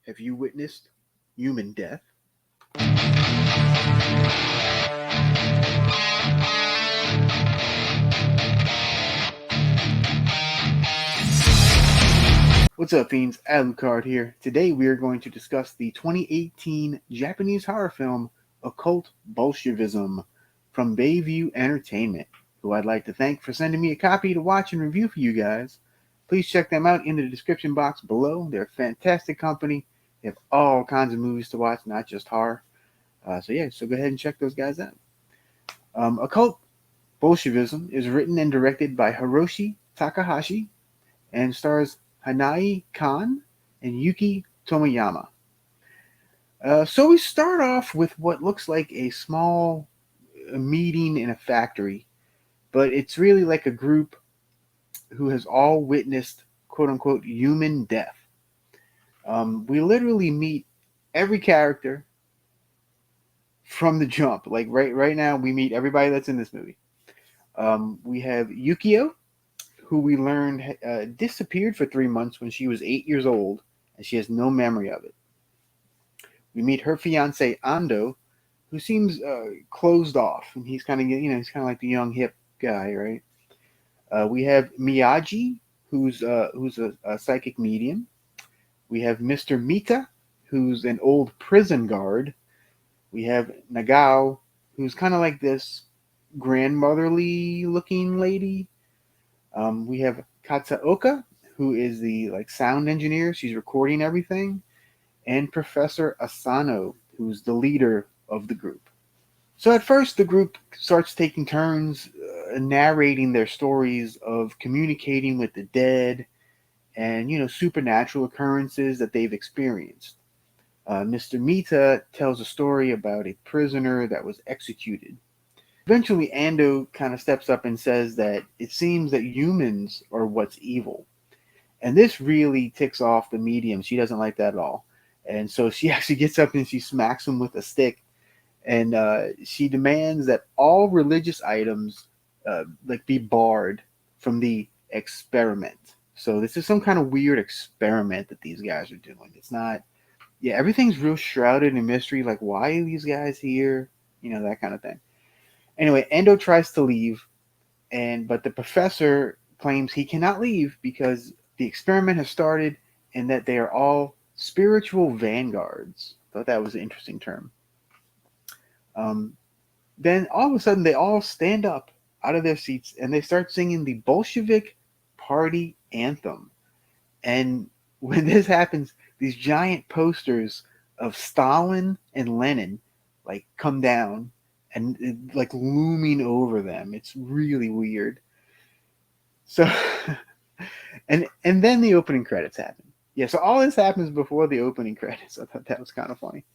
Have you witnessed human death? What's up, fiends? Lucard here. Today we are going to discuss the 2018 Japanese horror film Occult Bolshevism from Bayview Entertainment, who I'd like to thank for sending me a copy to watch and review for you guys. Please check them out in the description box below. They're a fantastic company. They have all kinds of movies to watch, not just horror. So go ahead and check those guys out. Occult Bolshevism is written and directed by Hiroshi Takahashi and stars Hanai Khan and Yuki Tomoyama. So we start off with what looks like a small meeting in a factory, but it's really like a group who has all witnessed quote unquote human death. We literally meet every character from the jump. Like right now, we meet everybody that's in this movie. We have Yukio, who we learned disappeared for 3 months when she was 8 years old, and she has no memory of it. We meet her fiance Ando, who seems closed off, and he's kind of he's kind of like the young hip guy, right? We have Miyagi, who's a psychic medium. We have Mr. Mita, who's an old prison guard. We have Nagao, who's kind of like this grandmotherly looking lady. We have Katsuoka, who is the sound engineer. She's recording everything, and Professor Asano, who's the leader of the group. So at first, the group starts taking turns narrating their stories of communicating with the dead and supernatural occurrences that they've experienced. Mr. Mita tells a story about a prisoner that was executed. Eventually, Ando kind of steps up and says that it seems that humans are what's evil. And this really ticks off the medium. She doesn't like that at all. And so she actually gets up and she smacks him with a stick. And she demands that all religious items be barred from the experiment. So this is some kind of weird experiment that these guys are doing. It's not, everything's real shrouded in mystery. Like, why are these guys here? That kind of thing. Anyway, Endo tries to leave, but the professor claims he cannot leave because the experiment has started and that they are all spiritual vanguards. Thought that was an interesting term. Then all of a sudden they all stand up out of their seats and they start singing the Bolshevik party anthem. And when this happens, these giant posters of Stalin and Lenin come down and looming over them. It's really weird. So and then the opening credits happen. Yeah, so all this happens before the opening credits. I thought that was kind of funny.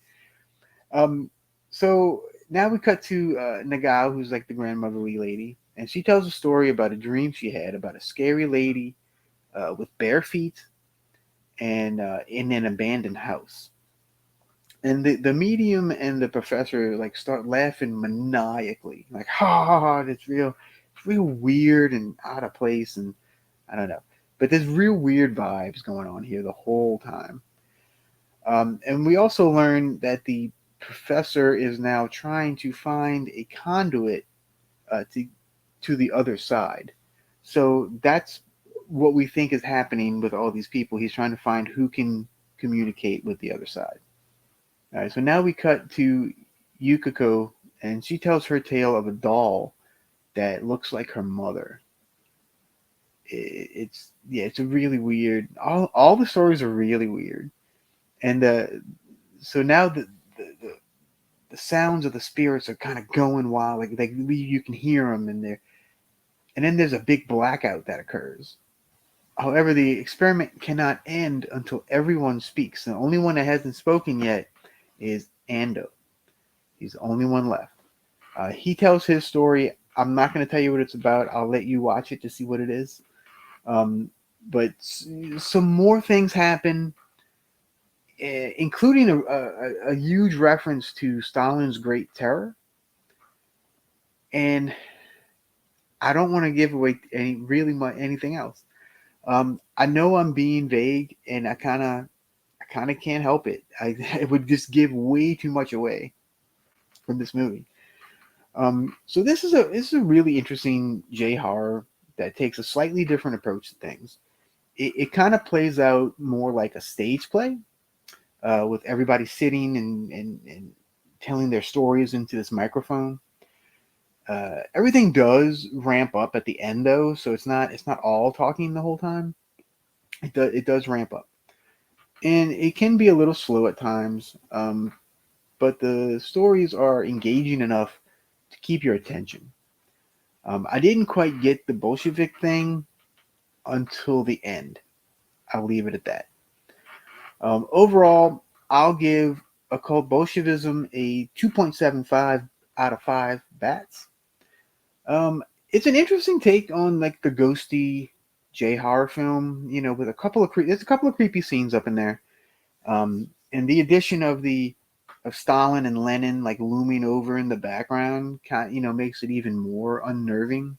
So now we cut to Nagao, who's like the grandmotherly lady, and she tells a story about a dream she had about a scary lady with bare feet and in an abandoned house. And the medium and the professor start laughing maniacally, ha ha ha! It's real weird and out of place, and I don't know, but there's real weird vibes going on here the whole time. And we also learn that the professor is now trying to find a conduit to the other side. So that's what we think is happening with all these people. He's trying to find who can communicate with the other side. All right, so now we cut to Yukiko, and she tells her tale of a doll that looks like her mother. It's a really weird. All the stories are really weird, and so now the sounds of the spirits are kind of going wild. You can hear them, and then there's a big blackout that occurs. However, the experiment cannot end until everyone speaks. The only one that hasn't spoken yet is Ando. He's the only one left. He tells his story. I'm not going to tell you what it's about. I'll let you watch it to see what it is. But some more things happen, including a huge reference to Stalin's Great Terror. And I don't want to give away anything else. I know I'm being vague, and I kind kind of can't help it. It would just give way too much away from this movie. So this is a really interesting J horror that takes a slightly different approach to things. It kind of plays out more like a stage play, with everybody sitting and telling their stories into this microphone. Everything does ramp up at the end though, so it's not all talking the whole time. It does ramp up, and it can be a little slow at times, but the stories are engaging enough to keep your attention. I didn't quite get the Bolshevik thing until the end. I'll leave it at that. Overall, I'll give Occult Bolshevism a 2.75 out of 5 bats. It's an interesting take on like the ghosty J horror film, with there's a couple of creepy scenes up in there. And the addition of Stalin and Lenin like looming over in the background makes it even more unnerving.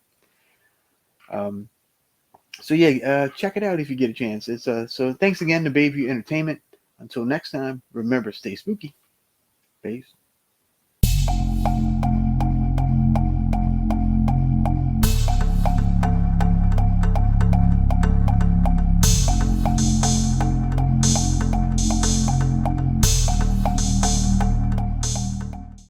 Um, so yeah, check it out if you get a chance. It's so thanks again to Bayview Entertainment. Until next time, remember, stay spooky. Peace.